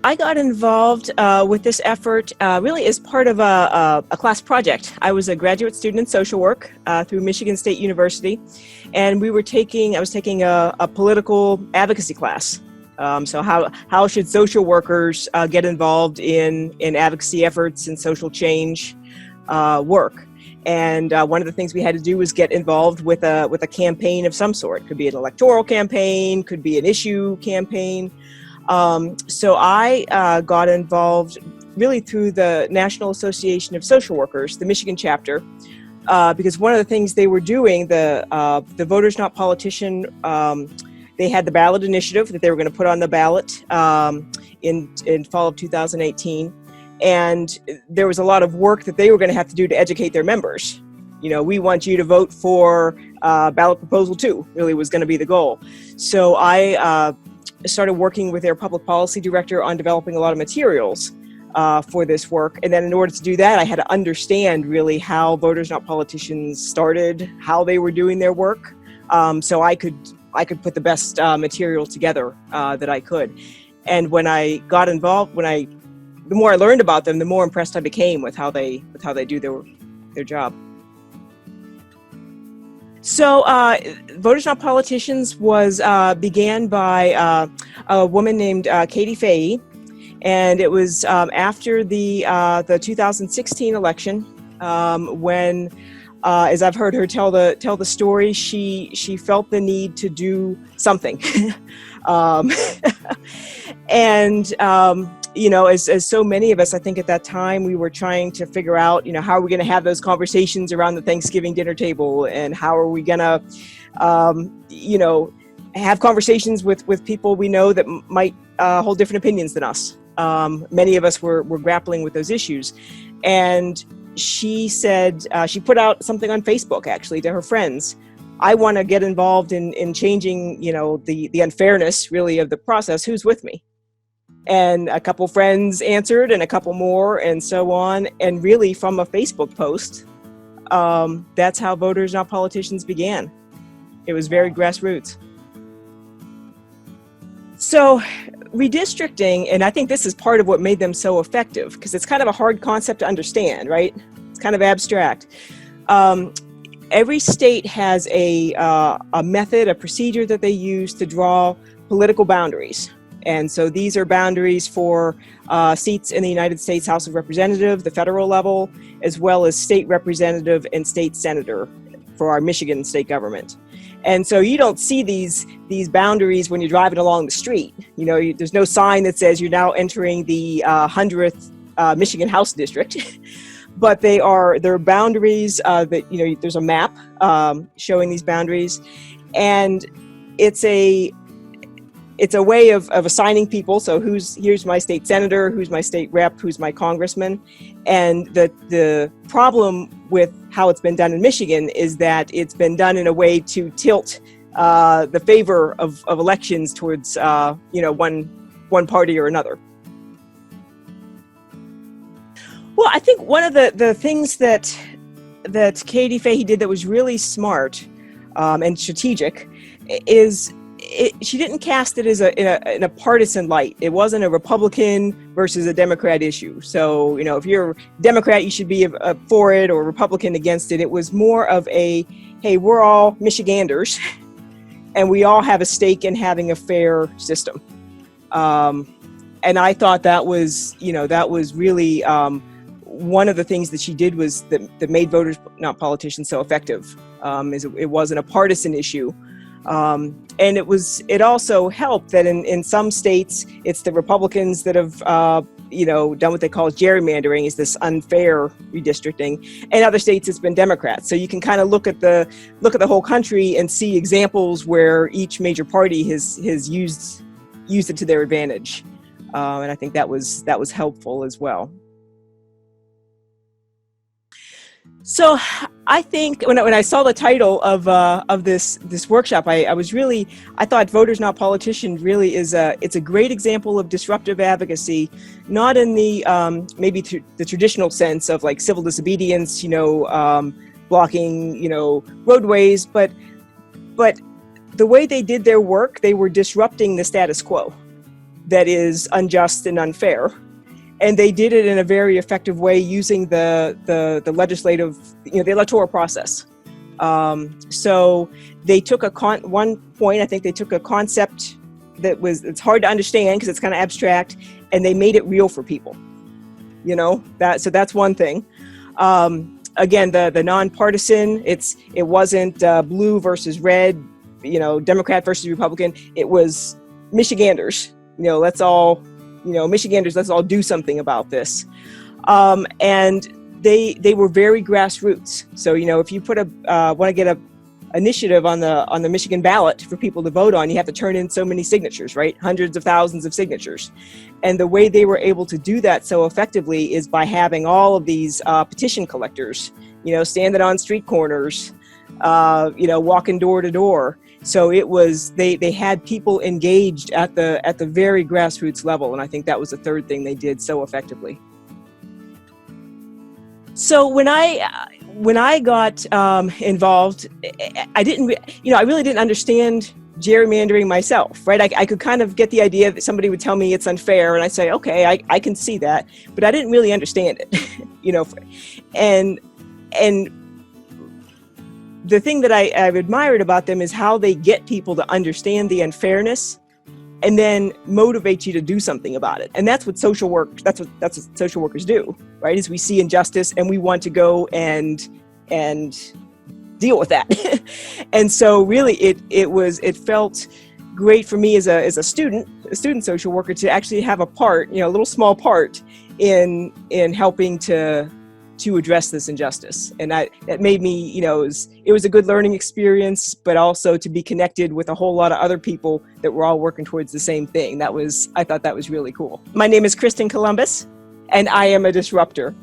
I got involved with this effort really as part of a class project. I was a graduate student in social work through Michigan State University, and I was taking a political advocacy class. So how should social workers get involved in advocacy efforts and social change work? And one of the things we had to do was get involved with a campaign of some sort. Could be an electoral campaign, could be an issue campaign. So I got involved really through the National Association of Social Workers, the Michigan chapter, because one of the things they were doing, the Voters Not Politician, they had the ballot initiative that they were going to put on the ballot in fall of 2018. And there was a lot of work that they were going to have to do to educate their members. You know, we want you to vote for ballot proposal 2, really was going to be the goal. So I started working with their public policy director on developing a lot of materials for this work. And then in order to do that, I had to understand really how Voters Not Politicians started, how they were doing their work. So I could put the best material together that I could. And when I got involved, the more I learned about them, the more impressed I became with how they do their job. So Voters Not Politicians was began by a woman named Katie Fahey, and it was after the 2016 election when, as I've heard her tell the story, she felt the need to do something, and you know, as so many of us, I think at that time we were trying to figure out, you know, how are we going to have those conversations around the Thanksgiving dinner table, and how are we going to, you know, have conversations with people we know that might hold different opinions than us. Many of us were grappling with those issues, and she said she put out something on Facebook actually to her friends. I want to get involved in changing, you know, the unfairness really of the process. Who's with me? And a couple friends answered, and a couple more, and so on. And really, from a Facebook post, that's how Voters Not Politicians began. It was very grassroots. So redistricting, and I think this is part of what made them so effective, because it's kind of a hard concept to understand, right? It's kind of abstract. Every state has a method, a procedure that they use to draw political boundaries. And so these are boundaries for seats in the United States House of Representatives, the federal level, as well as state representative and state senator for our Michigan state government. And so you don't see these boundaries when you're driving along the street. You know, there's no sign that says you're now entering the 100th Michigan House District. But they're boundaries that, you know, there's a map showing these boundaries. And it's a way of assigning people. So here's my state senator, who's my state rep, who's my congressman. And the problem with how it's been done in Michigan is that it's been done in a way to tilt the favor of elections towards you know, one party or another. Well, I think one of the things that Katie Fahey did that was really smart and strategic is she didn't cast it as in a partisan light. It wasn't a Republican versus a Democrat issue. So, you know, if you're a Democrat, you should be for it, or Republican against it. It was more of a, hey, we're all Michiganders, and we all have a stake in having a fair system. And I thought that was, you know, that was really one of the things that she did was that made Voters Not Politicians so effective. Is it wasn't a partisan issue. And it also helped that in some states, it's the Republicans that have, you know, done what they call gerrymandering, is this unfair redistricting. And other states, it's been Democrats. So you can kind of look at the whole country and see examples where each major party has used it to their advantage. And I think that was helpful as well. So I think when I saw the title of this workshop, I thought Voters Not Politicians really it's a great example of disruptive advocacy, not in the maybe the traditional sense of like civil disobedience, you know, blocking, you know, roadways, but the way they did their work, they were disrupting the status quo. that is unjust and unfair. And they did it in a very effective way using the legislative, the electoral process. So they took one point, I think they took a concept it's hard to understand because it's kind of abstract, and they made it real for people. So that's one thing. Again, the nonpartisan, it wasn't blue versus red, Democrat versus Republican. It was Michiganders. Let's all do something about this. And they were very grassroots. So, if you want to get a initiative on the Michigan ballot for people to vote on, you have to turn in so many signatures, right? Hundreds of thousands of signatures. And the way they were able to do that so effectively is by having all of these petition collectors, standing on street corners, walking door to door. So it was, they had people engaged at the very grassroots level. And I think that was the third thing they did so effectively. So when I got involved, I really didn't understand gerrymandering myself, right? I could kind of get the idea that somebody would tell me it's unfair, and I say, okay, I can see that, but I didn't really understand it, and the thing that I've admired about them is how they get people to understand the unfairness and then motivate you to do something about it. And that's what social social workers do, right? Is we see injustice and we want to go and deal with that. And so really it felt great for me as a student social worker to actually have a part, a little small part in helping to address this injustice. And that made me, it was a good learning experience, but also to be connected with a whole lot of other people that were all working towards the same thing. I thought that was really cool. My name is Kristen Columbus, and I am a disruptor.